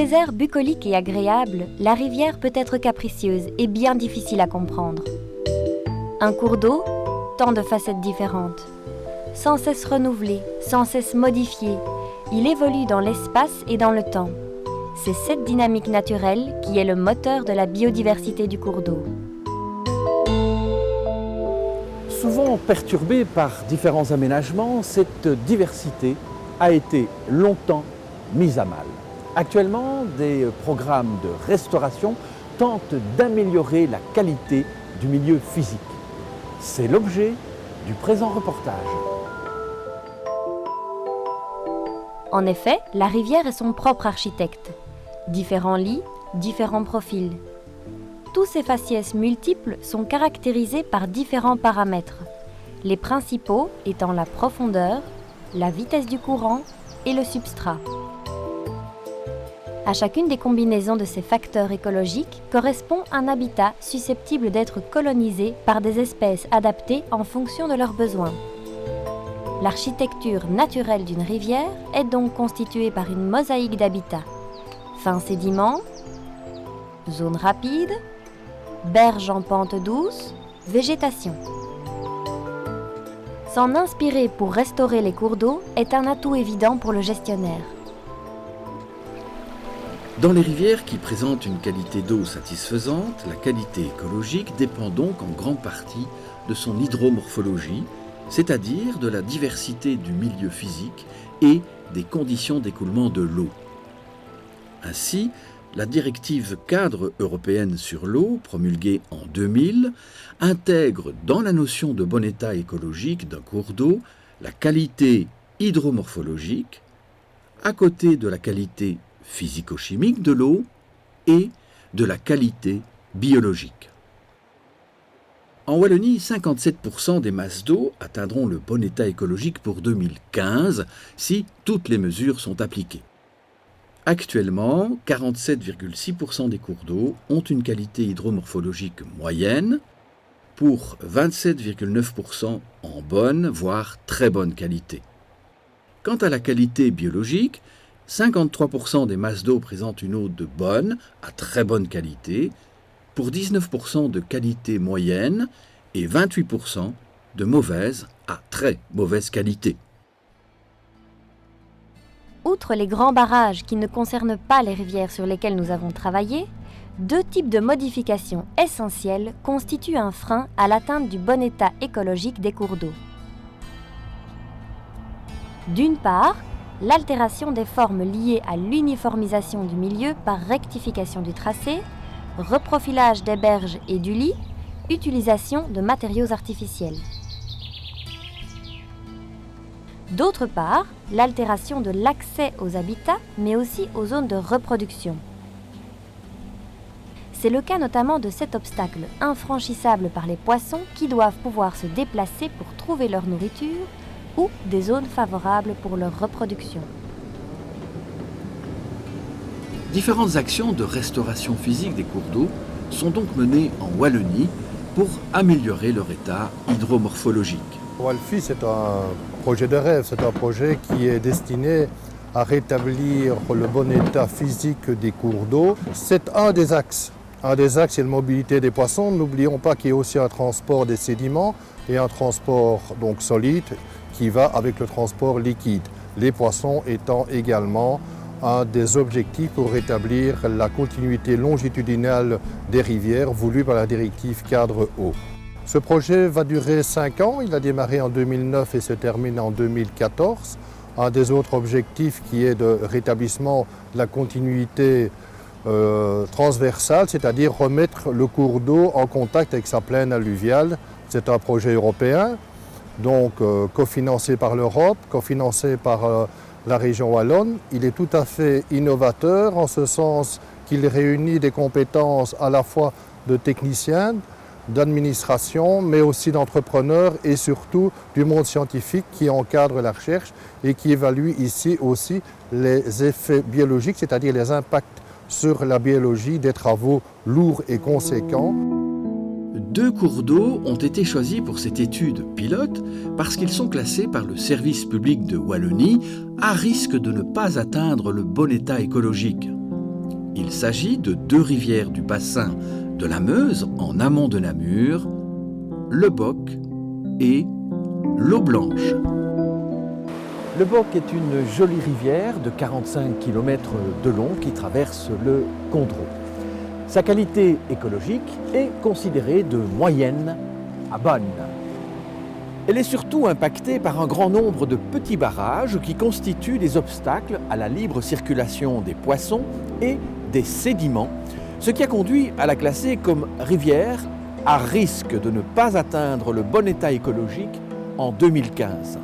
ses airs bucoliques et agréables, la rivière peut être capricieuse et bien difficile à comprendre. Un cours d'eau, tant de facettes différentes. Sans cesse renouvelé, sans cesse modifié, il évolue dans l'espace et dans le temps. C'est cette dynamique naturelle qui est le moteur de la biodiversité du cours d'eau. Souvent perturbée par différents aménagements, cette diversité a été longtemps mise à mal. Actuellement, des programmes de restauration tentent d'améliorer la qualité du milieu physique. C'est l'objet du présent reportage. En effet, la rivière est son propre architecte. Différents lits, différents profils. Tous ces faciès multiples sont caractérisés par différents paramètres, les principaux étant la profondeur, la vitesse du courant et le substrat. À chacune des combinaisons de ces facteurs écologiques correspond un habitat susceptible d'être colonisé par des espèces adaptées en fonction de leurs besoins. L'architecture naturelle d'une rivière est donc constituée par une mosaïque d'habitats. Fins sédiments, zones rapides, berges en pente douce, végétation. S'en inspirer pour restaurer les cours d'eau est un atout évident pour le gestionnaire. Dans les rivières qui présentent une qualité d'eau satisfaisante, la qualité écologique dépend donc en grande partie de son hydromorphologie, c'est-à-dire de la diversité du milieu physique et des conditions d'écoulement de l'eau. Ainsi, la directive cadre européenne sur l'eau, promulguée en 2000, intègre dans la notion de bon état écologique d'un cours d'eau la qualité hydromorphologique, à côté de la qualité physico-chimique de l'eau et de la qualité biologique. En Wallonie, 57% des masses d'eau atteindront le bon état écologique pour 2015 si toutes les mesures sont appliquées. Actuellement, 47,6% des cours d'eau ont une qualité hydromorphologique moyenne, pour 27,9% en bonne, voire très bonne qualité. Quant à la qualité biologique, 53% des masses d'eau présentent une eau de bonne à très bonne qualité, pour 19% de qualité moyenne et 28% de mauvaise à très mauvaise qualité. Outre les grands barrages qui ne concernent pas les rivières sur lesquelles nous avons travaillé, deux types de modifications essentielles constituent un frein à l'atteinte du bon état écologique des cours d'eau. D'une part, l'altération des formes liées à l'uniformisation du milieu par rectification du tracé, reprofilage des berges et du lit, utilisation de matériaux artificiels. D'autre part, l'altération de l'accès aux habitats, mais aussi aux zones de reproduction. C'est le cas notamment de cet obstacle infranchissable par les poissons qui doivent pouvoir se déplacer pour trouver leur nourriture ou des zones favorables pour leur reproduction. Différentes actions de restauration physique des cours d'eau sont donc menées en Wallonie pour améliorer leur état hydromorphologique. Walfi, c'est un projet de rêve, c'est un projet qui est destiné à rétablir le bon état physique des cours d'eau. C'est un des axes. Un des axes, c'est la mobilité des poissons. N'oublions pas qu'il y a aussi un transport des sédiments et un transport donc solide qui va avec le transport liquide. Les poissons étant également un des objectifs pour rétablir la continuité longitudinale des rivières voulue par la directive cadre eau. Ce projet va durer 5 ans, il a démarré en 2009 et se termine en 2014. Un des autres objectifs qui est de rétablissement de la continuité transversale, c'est-à-dire remettre le cours d'eau en contact avec sa plaine alluviale. C'est un projet européen, donc cofinancé par l'Europe, cofinancé par la région wallonne. Il est tout à fait innovateur en ce sens qu'il réunit des compétences à la fois de techniciens, d'administration, mais aussi d'entrepreneurs et surtout du monde scientifique qui encadre la recherche et qui évalue ici aussi les effets biologiques, c'est-à-dire les impacts sur la biologie des travaux lourds et conséquents. 2 cours d'eau ont été choisis pour cette étude pilote parce qu'ils sont classés par le service public de Wallonie à risque de ne pas atteindre le bon état écologique. Il s'agit de deux rivières du bassin de la Meuse en amont de Namur, le Boc et l'Eau Blanche. Le Boc est une jolie rivière de 45 km de long qui traverse le Condro. Sa qualité écologique est considérée de moyenne à bonne. Elle est surtout impactée par un grand nombre de petits barrages qui constituent des obstacles à la libre circulation des poissons et des sédiments, ce qui a conduit à la classer comme rivière à risque de ne pas atteindre le bon état écologique en 2015.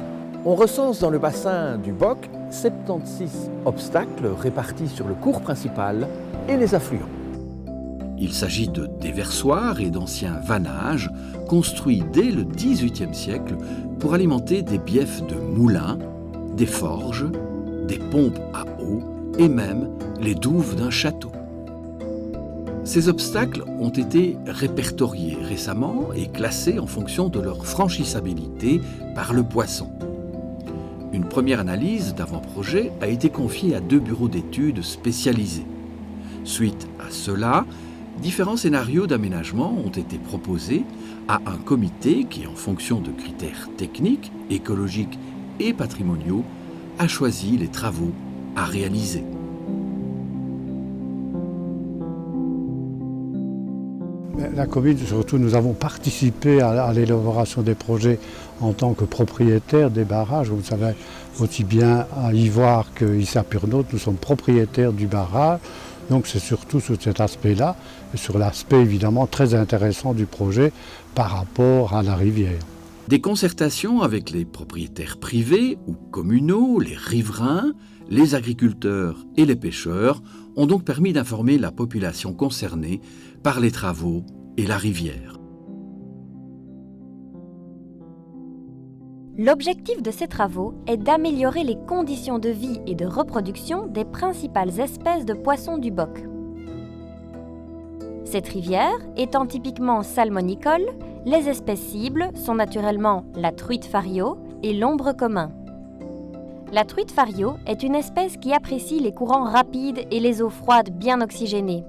On recense dans le bassin du Boc 76 obstacles répartis sur le cours principal et les affluents. Il s'agit de déversoirs et d'anciens vannages construits dès le XVIIIe siècle pour alimenter des biefs de moulins, des forges, des pompes à eau et même les douves d'un château. Ces obstacles ont été répertoriés récemment et classés en fonction de leur franchissabilité par le poisson. Une première analyse d'avant-projet a été confiée à 2 bureaux d'études spécialisés. Suite à cela, différents scénarios d'aménagement ont été proposés à un comité qui, en fonction de critères techniques, écologiques et patrimoniaux, a choisi les travaux à réaliser. La commune, surtout, nous avons participé à l'élaboration des projets en tant que propriétaires des barrages. Vous savez, aussi bien à Ivoire qu'Issa-Purnaute, nous sommes propriétaires du barrage. Donc c'est surtout sur cet aspect-là, et sur l'aspect évidemment très intéressant du projet par rapport à la rivière. Des concertations avec les propriétaires privés ou communaux, les riverains, les agriculteurs et les pêcheurs ont donc permis d'informer la population concernée par les travaux et la rivière. L'objectif de ces travaux est d'améliorer les conditions de vie et de reproduction des principales espèces de poissons du Boc. Cette rivière étant typiquement salmonicole, les espèces cibles sont naturellement la truite fario et l'ombre commun. La truite fario est une espèce qui apprécie les courants rapides et les eaux froides bien oxygénées.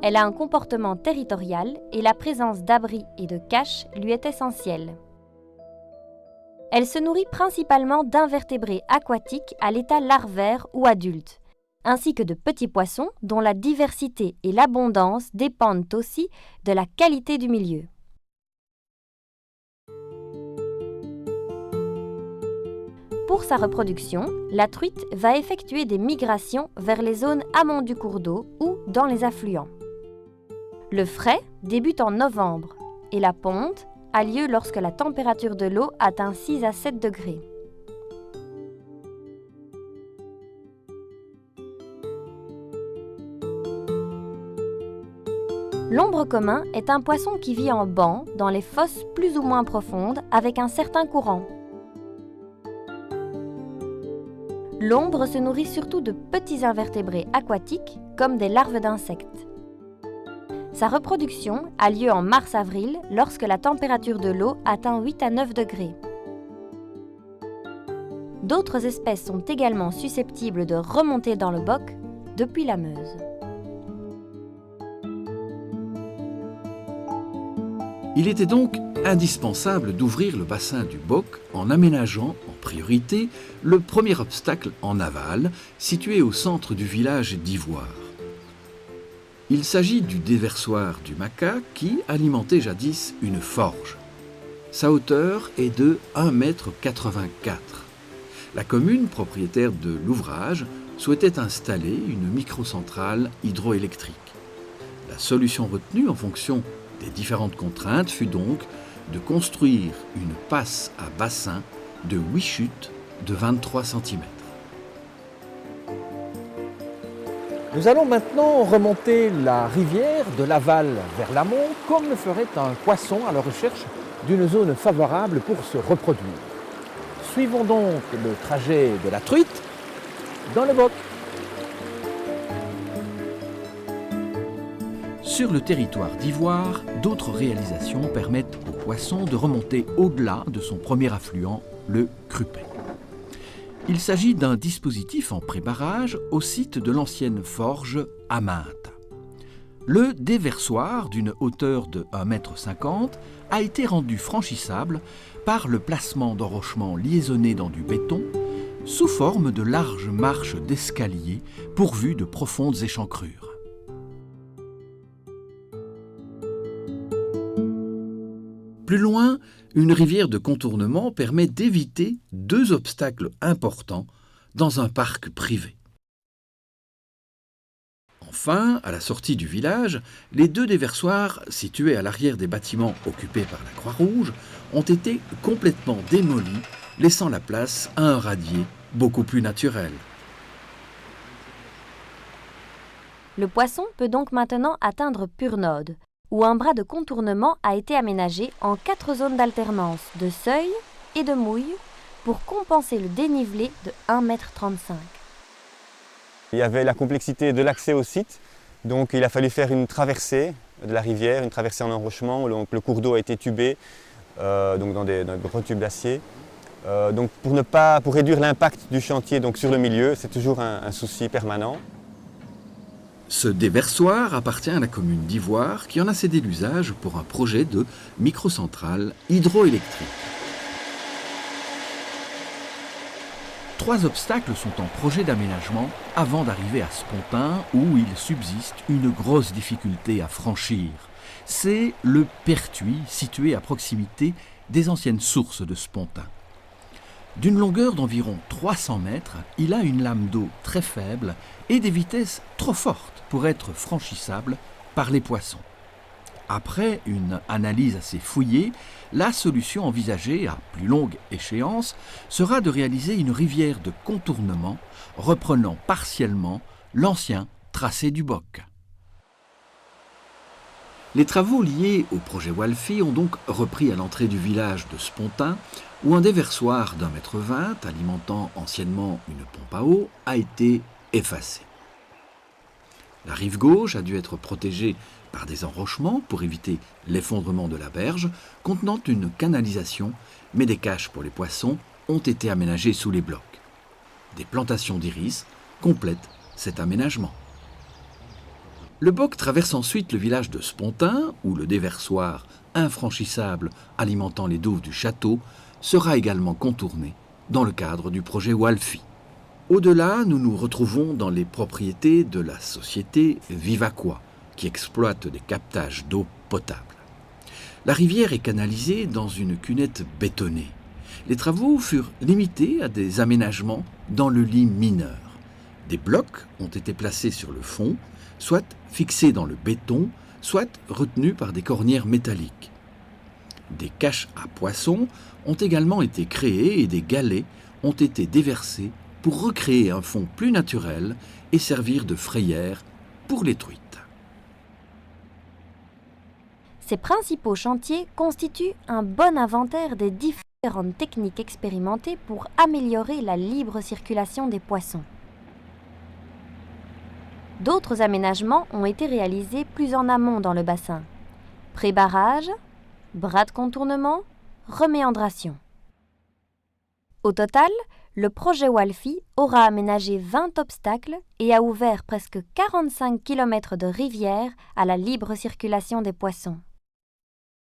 Elle a un comportement territorial et la présence d'abris et de caches lui est essentielle. Elle se nourrit principalement d'invertébrés aquatiques à l'état larvaire ou adulte, ainsi que de petits poissons dont la diversité et l'abondance dépendent aussi de la qualité du milieu. Pour sa reproduction, la truite va effectuer des migrations vers les zones amont du cours d'eau ou dans les affluents. Le frai débute en novembre et la ponte a lieu lorsque la température de l'eau atteint 6 à 7 degrés. L'ombre commun est un poisson qui vit en banc dans les fosses plus ou moins profondes avec un certain courant. L'ombre se nourrit surtout de petits invertébrés aquatiques comme des larves d'insectes. Sa reproduction a lieu en mars-avril lorsque la température de l'eau atteint 8 à 9 degrés. D'autres espèces sont également susceptibles de remonter dans le Boc depuis la Meuse. Il était donc indispensable d'ouvrir le bassin du Boc en aménageant en priorité le premier obstacle en aval, situé au centre du village d'Ivoire. Il s'agit du déversoir du Maca qui alimentait jadis une forge. Sa hauteur est de 1,84 m. La commune, propriétaire de l'ouvrage, souhaitait installer une microcentrale hydroélectrique. La solution retenue en fonction des différentes contraintes fut donc de construire une passe à bassin de 8 chutes de 23 cm. Nous allons maintenant remonter la rivière de l'aval vers l'amont, comme le ferait un poisson à la recherche d'une zone favorable pour se reproduire. Suivons donc le trajet de la truite dans le Boc. Sur le territoire d'Ivoire, d'autres réalisations permettent au poisson de remonter au-delà de son premier affluent, le Crupet. Il s'agit d'un dispositif en pré-barrage au site de l'ancienne forge à Mainte. Le déversoir, d'une hauteur de 1,50 m, a été rendu franchissable par le placement d'enrochements liaisonnés dans du béton sous forme de larges marches d'escalier pourvues de profondes échancrures. Plus loin, une rivière de contournement permet d'éviter 2 obstacles importants dans un parc privé. Enfin, à la sortie du village, les 2 déversoirs situés à l'arrière des bâtiments occupés par la Croix-Rouge ont été complètement démolis, laissant la place à un radier beaucoup plus naturel. Le Poisson peut donc maintenant atteindre Purnode, où un bras de contournement a été aménagé en 4 zones d'alternance, de seuil et de mouille, pour compenser le dénivelé de 1,35 m. Il y avait la complexité de l'accès au site, donc il a fallu faire une traversée de la rivière, une traversée en enrochement, donc le cours d'eau a été tubé donc dans des gros tubes d'acier. Donc pour réduire l'impact du chantier donc sur le milieu, c'est toujours un souci permanent. Ce déversoir appartient à la commune d'Ivoire qui en a cédé l'usage pour un projet de microcentrale hydroélectrique. 3 obstacles sont en projet d'aménagement avant d'arriver à Spontin où il subsiste une grosse difficulté à franchir. C'est le Pertuis situé à proximité des anciennes sources de Spontin. D'une longueur d'environ 300 mètres, il a une lame d'eau très faible et des vitesses trop fortes pour être franchissable par les poissons. Après une analyse assez fouillée, la solution envisagée à plus longue échéance sera de réaliser une rivière de contournement reprenant partiellement l'ancien tracé du Boc. Les travaux liés au projet Walfi ont donc repris à l'entrée du village de Spontin, où un déversoir d'1,20 m alimentant anciennement une pompe à eau a été effacé. La rive gauche a dû être protégée par des enrochements pour éviter l'effondrement de la berge, contenant une canalisation, mais des caches pour les poissons ont été aménagées sous les blocs. Des plantations d'iris complètent cet aménagement. Le Boc traverse ensuite le village de Spontin, où le déversoir infranchissable alimentant les douves du château sera également contourné dans le cadre du projet Walfi. Au-delà, nous nous retrouvons dans les propriétés de la société Vivaqua, qui exploite des captages d'eau potable. La rivière est canalisée dans une cunette bétonnée. Les travaux furent limités à des aménagements dans le lit mineur. Des blocs ont été placés sur le fond, soit fixés dans le béton, soit retenus par des cornières métalliques. Des caches à poissons ont également été créées et des galets ont été déversés pour recréer un fond plus naturel et servir de frayère pour les truites. Ces principaux chantiers constituent un bon inventaire des différentes techniques expérimentées pour améliorer la libre circulation des poissons. D'autres aménagements ont été réalisés plus en amont dans le bassin. Pré-barrage, bras de contournement, reméandration. Au total, le projet Walfi aura aménagé 20 obstacles et a ouvert presque 45 km de rivière à la libre circulation des poissons.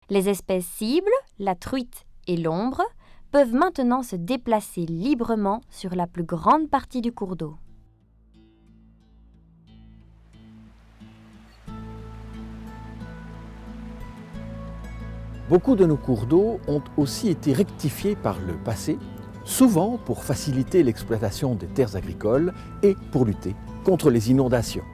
Les espèces cibles, la truite et l'ombre, peuvent maintenant se déplacer librement sur la plus grande partie du cours d'eau. Beaucoup de nos cours d'eau ont aussi été rectifiés par le passé, souvent pour faciliter l'exploitation des terres agricoles et pour lutter contre les inondations.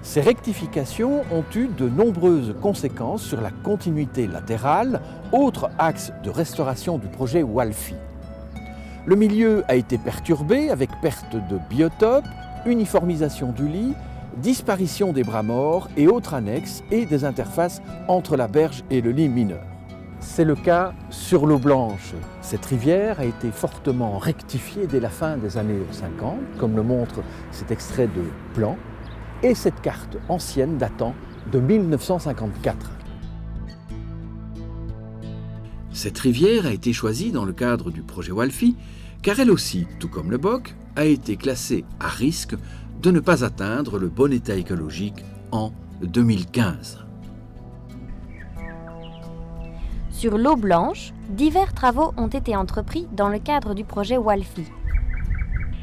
Ces rectifications ont eu de nombreuses conséquences sur la continuité latérale, autre axe de restauration du projet Walfi. Le milieu a été perturbé avec perte de biotopes, uniformisation du lit, disparition des bras morts et autres annexes et des interfaces entre la berge et le lit mineur. C'est le cas sur l'eau blanche. Cette rivière a été fortement rectifiée dès la fin des années 50, comme le montre cet extrait de plan, et cette carte ancienne datant de 1954. Cette rivière a été choisie dans le cadre du projet Walfi car elle aussi, tout comme le boc, a été classée à risque de ne pas atteindre le bon état écologique en 2015. Sur l'eau blanche, divers travaux ont été entrepris dans le cadre du projet WALFI.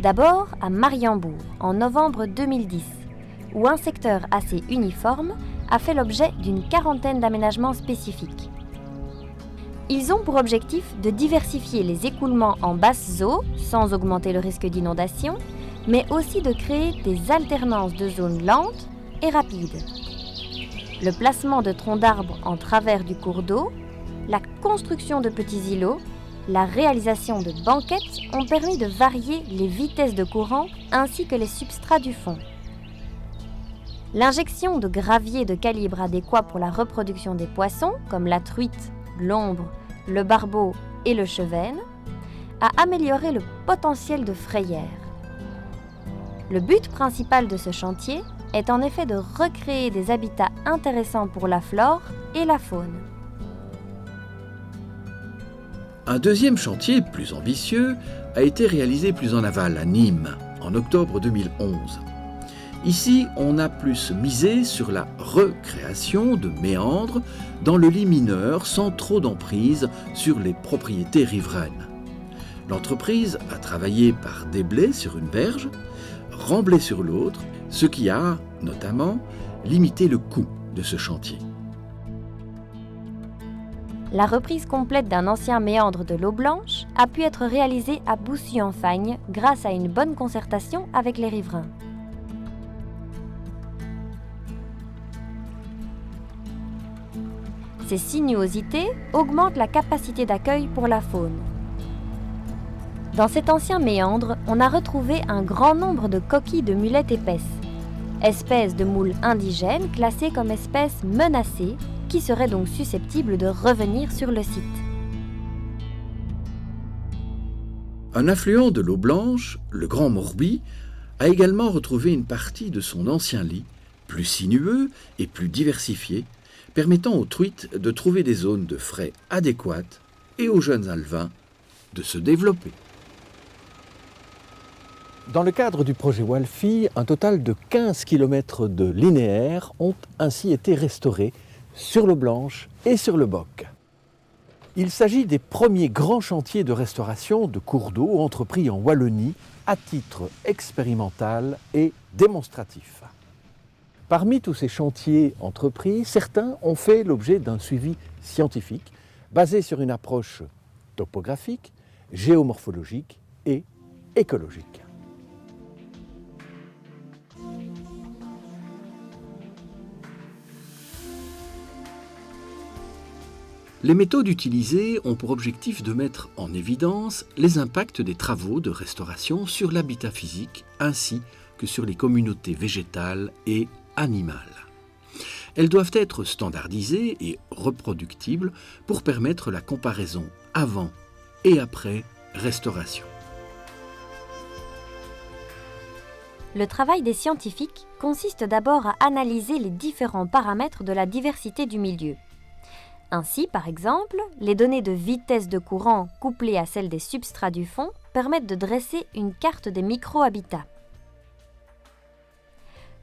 D'abord à Mariembourg, en novembre 2010, où un secteur assez uniforme a fait l'objet d'une quarantaine d'aménagements spécifiques. Ils ont pour objectif de diversifier les écoulements en basses eaux, sans augmenter le risque d'inondation, mais aussi de créer des alternances de zones lentes et rapides. Le placement de troncs d'arbres en travers du cours d'eau, la construction de petits îlots, la réalisation de banquettes ont permis de varier les vitesses de courant ainsi que les substrats du fond. L'injection de gravier de calibre adéquat pour la reproduction des poissons, comme la truite, l'ombre, le barbeau et le chevesne, a amélioré le potentiel de frayère. Le but principal de ce chantier est en effet de recréer des habitats intéressants pour la flore et la faune. Un deuxième chantier, plus ambitieux, a été réalisé plus en aval, à Nîmes, en octobre 2011. Ici, on a plus misé sur la recréation de méandres dans le lit mineur sans trop d'emprise sur les propriétés riveraines. L'entreprise a travaillé par déblais sur une berge, remblai sur l'autre, ce qui a, notamment, limité le coût de ce chantier. La reprise complète d'un ancien méandre de l'eau blanche a pu être réalisée à Boussy-en-Fagne grâce à une bonne concertation avec les riverains. Ces sinuosités augmentent la capacité d'accueil pour la faune. Dans cet ancien méandre, on a retrouvé un grand nombre de coquilles de mulettes épaisses, espèces de moules indigènes classées comme espèces menacées, qui seraient donc susceptibles de revenir sur le site. Un affluent de l'eau blanche, le Grand Morby, a également retrouvé une partie de son ancien lit, plus sinueux et plus diversifié, permettant aux truites de trouver des zones de frais adéquates et aux jeunes alevins de se développer. Dans le cadre du projet WALFI, un total de 15 km de linéaires ont ainsi été restaurés sur l'eau blanche et sur le boc. Il s'agit des premiers grands chantiers de restauration de cours d'eau entrepris en Wallonie à titre expérimental et démonstratif. Parmi tous ces chantiers entrepris, certains ont fait l'objet d'un suivi scientifique basé sur une approche topographique, géomorphologique et écologique. Les méthodes utilisées ont pour objectif de mettre en évidence les impacts des travaux de restauration sur l'habitat physique ainsi que sur les communautés végétales et animales. Elles doivent être standardisées et reproductibles pour permettre la comparaison avant et après restauration. Le travail des scientifiques consiste d'abord à analyser les différents paramètres de la diversité du milieu. Ainsi, par exemple, les données de vitesse de courant couplées à celles des substrats du fond permettent de dresser une carte des micro-habitats.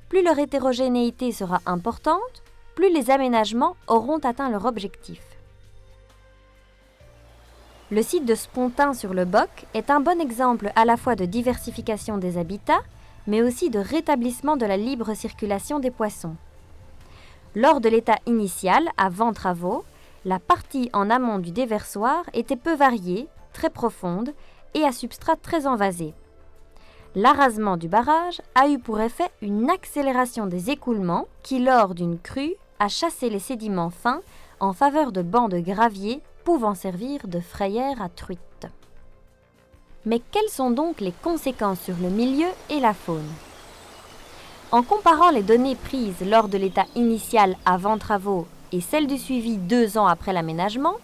Plus leur hétérogénéité sera importante, plus les aménagements auront atteint leur objectif. Le site de Spontin sur le Boc est un bon exemple à la fois de diversification des habitats, mais aussi de rétablissement de la libre circulation des poissons. Lors de l'état initial, avant travaux, la partie en amont du déversoir était peu variée, très profonde et à substrat très envasé. L'arasement du barrage a eu pour effet une accélération des écoulements qui, lors d'une crue, a chassé les sédiments fins en faveur de bancs de gravier pouvant servir de frayère à truites. Mais quelles sont donc les conséquences sur le milieu et la faune ? En comparant les données prises lors de l'état initial avant travaux et celles du suivi 2 ans après l'aménagement,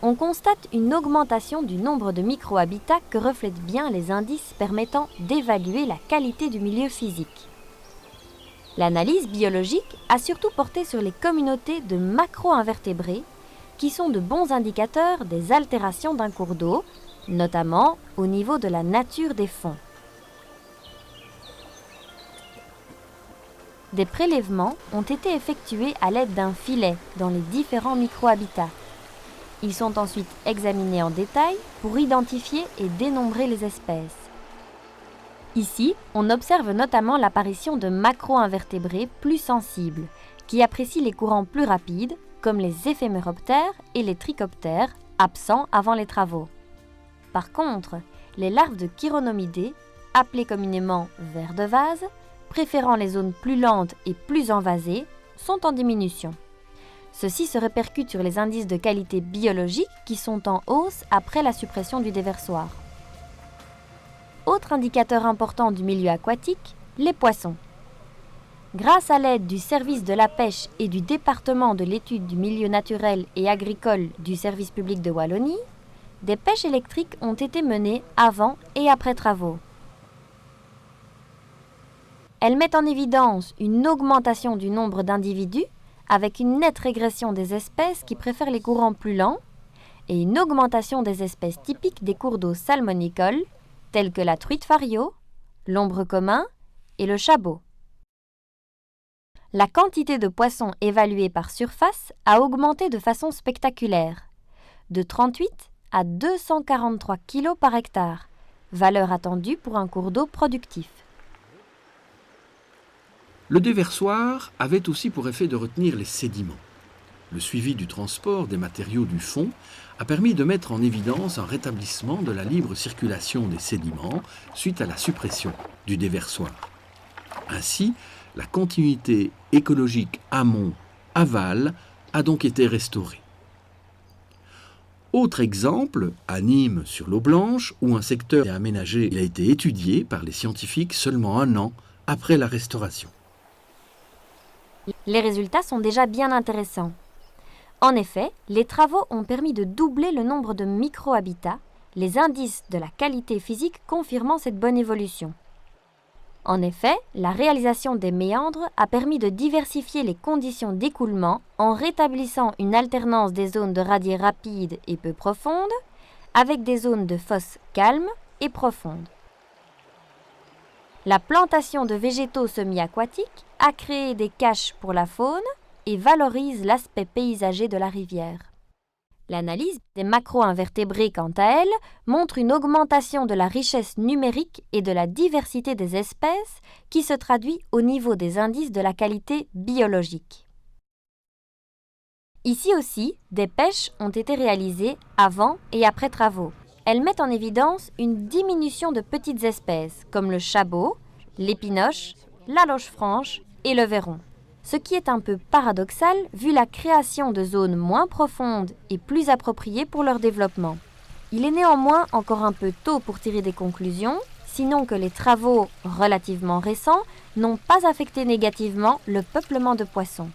on constate une augmentation du nombre de micro-habitats que reflètent bien les indices permettant d'évaluer la qualité du milieu physique. L'analyse biologique a surtout porté sur les communautés de macro-invertébrés qui sont de bons indicateurs des altérations d'un cours d'eau, notamment au niveau de la nature des fonds. Des prélèvements ont été effectués à l'aide d'un filet dans les différents micro-habitats. Ils sont ensuite examinés en détail pour identifier et dénombrer les espèces. Ici, on observe notamment l'apparition de macro-invertébrés plus sensibles, qui apprécient les courants plus rapides, comme les éphéméroptères et les trichoptères, absents avant les travaux. Par contre, les larves de chironomidés, appelées communément vers de vase, préférant les zones plus lentes et plus envasées, sont en diminution. Ceci se répercute sur les indices de qualité biologique qui sont en hausse après la suppression du déversoir. Autre indicateur important du milieu aquatique, les poissons. Grâce à l'aide du service de la pêche et du département de l'étude du milieu naturel et agricole du service public de Wallonie, des pêches électriques ont été menées avant et après travaux. Elles mettent en évidence une augmentation du nombre d'individus avec une nette régression des espèces qui préfèrent les courants plus lents et une augmentation des espèces typiques des cours d'eau salmonicoles telles que la truite fario, l'ombre commun et le chabot. La quantité de poissons évaluée par surface a augmenté de façon spectaculaire, de 38 à 243 kg par hectare, valeur attendue pour un cours d'eau productif. Le déversoir avait aussi pour effet de retenir les sédiments. Le suivi du transport des matériaux du fond a permis de mettre en évidence un rétablissement de la libre circulation des sédiments suite à la suppression du déversoir. Ainsi, la continuité écologique amont-aval a donc été restaurée. Autre exemple, à Nîmes sur l'eau Blanche, où un secteur est aménagé, il a été étudié par les scientifiques seulement 1 an après la restauration. Les résultats sont déjà bien intéressants. En effet, les travaux ont permis de doubler le nombre de micro-habitats, les indices de la qualité physique confirmant cette bonne évolution. En effet, la réalisation des méandres a permis de diversifier les conditions d'écoulement en rétablissant une alternance des zones de radiers rapides et peu profondes avec des zones de fosses calmes et profondes. La plantation de végétaux semi-aquatiques a créé des caches pour la faune et valorise l'aspect paysager de la rivière. L'analyse des macro-invertébrés, quant à elle, montre une augmentation de la richesse numérique et de la diversité des espèces qui se traduit au niveau des indices de la qualité biologique. Ici aussi, des pêches ont été réalisées avant et après travaux. Elles mettent en évidence une diminution de petites espèces comme le chabot, l'épinoche, la loche franche et le verron. Ce qui est un peu paradoxal vu la création de zones moins profondes et plus appropriées pour leur développement. Il est néanmoins encore un peu tôt pour tirer des conclusions, sinon que les travaux relativement récents n'ont pas affecté négativement le peuplement de poissons.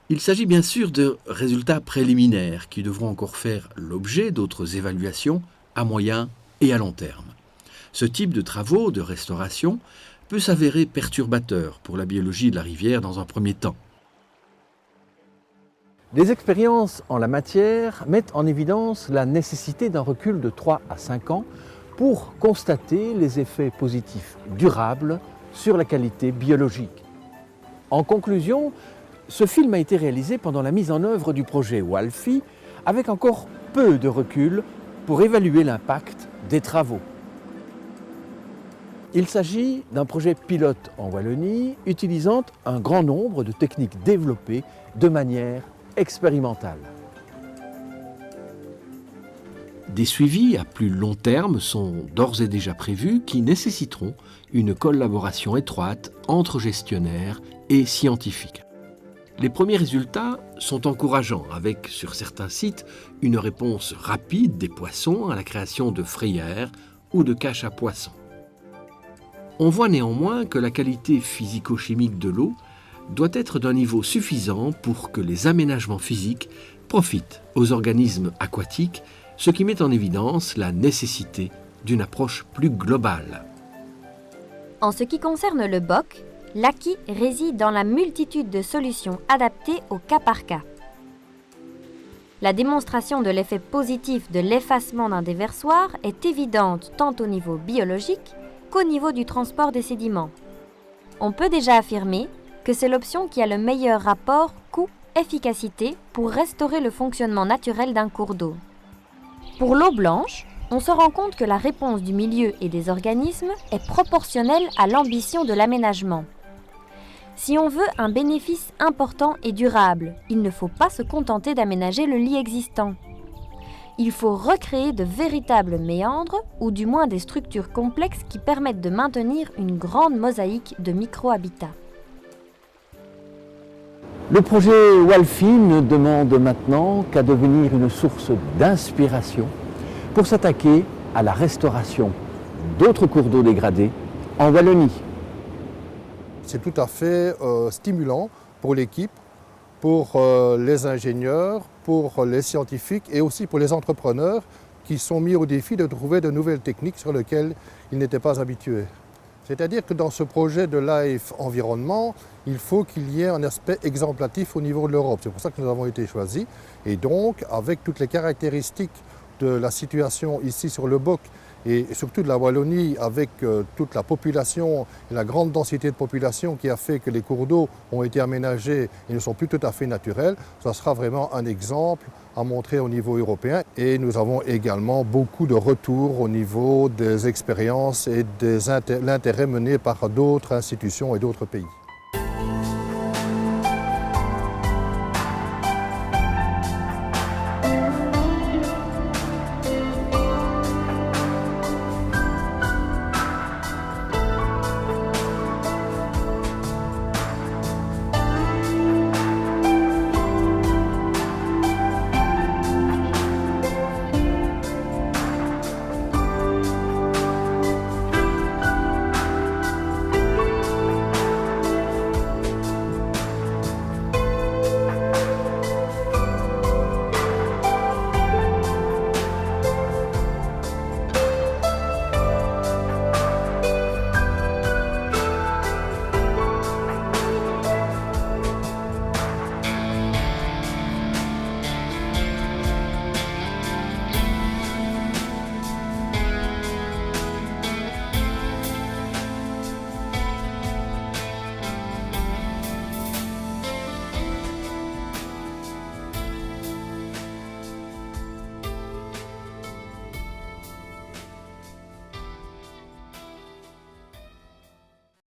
Il s'agit bien sûr de résultats préliminaires qui devront encore faire l'objet d'autres évaluations à moyen et à long terme. Ce type de travaux de restauration peut s'avérer perturbateur pour la biologie de la rivière dans un premier temps. Les expériences en la matière mettent en évidence la nécessité d'un recul de 3 à 5 ans pour constater les effets positifs durables sur la qualité biologique. En conclusion, ce film a été réalisé pendant la mise en œuvre du projet WALFI avec encore peu de recul pour évaluer l'impact des travaux. Il s'agit d'un projet pilote en Wallonie utilisant un grand nombre de techniques développées de manière expérimentale. Des suivis à plus long terme sont d'ores et déjà prévus qui nécessiteront une collaboration étroite entre gestionnaires et scientifiques. Les premiers résultats sont encourageants avec, sur certains sites, une réponse rapide des poissons à la création de frayères ou de caches à poissons. On voit néanmoins que la qualité physico-chimique de l'eau doit être d'un niveau suffisant pour que les aménagements physiques profitent aux organismes aquatiques, ce qui met en évidence la nécessité d'une approche plus globale. En ce qui concerne le boc, l'acquis réside dans la multitude de solutions adaptées au cas par cas. La démonstration de l'effet positif de l'effacement d'un déversoir est évidente tant au niveau biologique qu'au niveau du transport des sédiments. On peut déjà affirmer que c'est l'option qui a le meilleur rapport coût-efficacité pour restaurer le fonctionnement naturel d'un cours d'eau. Pour l'eau blanche, on se rend compte que la réponse du milieu et des organismes est proportionnelle à l'ambition de l'aménagement. Si on veut un bénéfice important et durable, il ne faut pas se contenter d'aménager le lit existant. Il faut recréer de véritables méandres ou du moins des structures complexes qui permettent de maintenir une grande mosaïque de micro-habitats. Le projet WALFI ne demande maintenant qu'à devenir une source d'inspiration pour s'attaquer à la restauration d'autres cours d'eau dégradés en Wallonie. C'est tout à fait stimulant pour l'équipe, pour les ingénieurs, pour les scientifiques et aussi pour les entrepreneurs qui sont mis au défi de trouver de nouvelles techniques sur lesquelles ils n'étaient pas habitués. C'est-à-dire que dans ce projet de LIFE Environnement, il faut qu'il y ait un aspect exemplatif au niveau de l'Europe. C'est pour ça que nous avons été choisis. Et donc, avec toutes les caractéristiques de la situation ici sur le Boc et surtout de la Wallonie, avec toute la population et la grande densité de population qui a fait que les cours d'eau ont été aménagés et ne sont plus tout à fait naturels, ça sera vraiment un exemple à montrer au niveau européen. Et nous avons également beaucoup de retours au niveau des expériences et de l'intérêt mené par d'autres institutions et d'autres pays.